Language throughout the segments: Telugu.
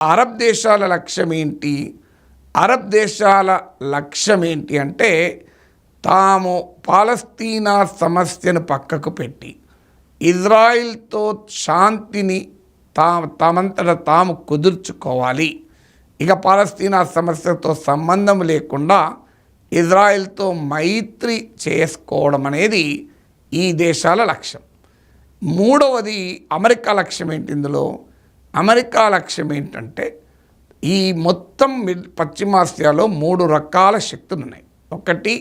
అరబ్ దేశాల లక్ష్యం ఏంటి? అరబ్ దేశాల లక్ష్యం ఏంటి అంటే తాము పాలస్తీనా సమస్యను పక్కకు పెట్టి ఇజ్రాయిల్తో శాంతిని తమంతట తాము కుదుర్చుకోవాలి. ఇక పాలస్తీనా సమస్యతో సంబంధం లేకుండా ఇజ్రాయిల్తో మైత్రి చేసుకోవడం అనేది ఈ దేశాల లక్ష్యం. మూడవది అమెరికా లక్ష్యం ఏంటి? ఇందులో అమెరికా లక్ష్యం ఏంటంటే ఈ మొత్తం పశ్చిమాసియాలో 3 రకాల శక్తులు ఉన్నాయి. ఒకటి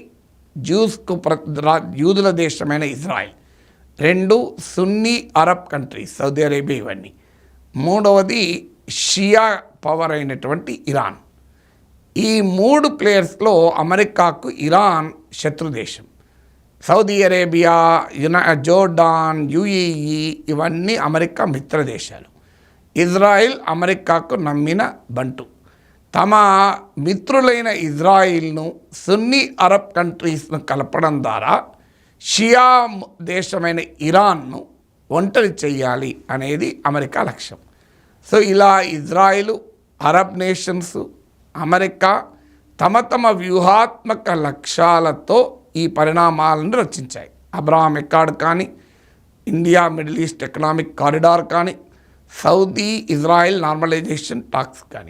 యూదుల దేశమైన ఇజ్రాయిల్, 2 సున్నీ అరబ్ కంట్రీస్ సౌదీ అరేబియా ఇవన్నీ, మూడవది షియా పవర్ అయినటువంటి ఇరాన్. ఈ 3 ప్లేయర్స్లో అమెరికాకు ఇరాన్ శత్రుదేశం. సౌదీ అరేబియా, జోర్డాన్, యుఏఈ ఇవన్నీ అమెరికా మిత్రదేశాలు. ఇజ్రాయిల్ అమెరికాకు నమ్మిన బంటు. తమ మిత్రులైన ఇజ్రాయిల్ను సున్నీ అరబ్ కంట్రీస్ను కలపడం ద్వారా షియా దేశమైన ఇరాన్ను ఒంటరి చెయ్యాలి అనేది అమెరికా లక్ష్యం. సో ఇలా ఇజ్రాయిల్, అరబ్ నేషన్స్, అమెరికా తమ వ్యూహాత్మక లక్ష్యాలతో ఈ పరిణామాలను రచించాయి. అబ్రహాం అకార్డ్ కానీ, India middle east economic corridor కానీ, సౌదీ ఇజ్రాయిల్ నార్మలైజేషన్ టాక్స్ కానీ.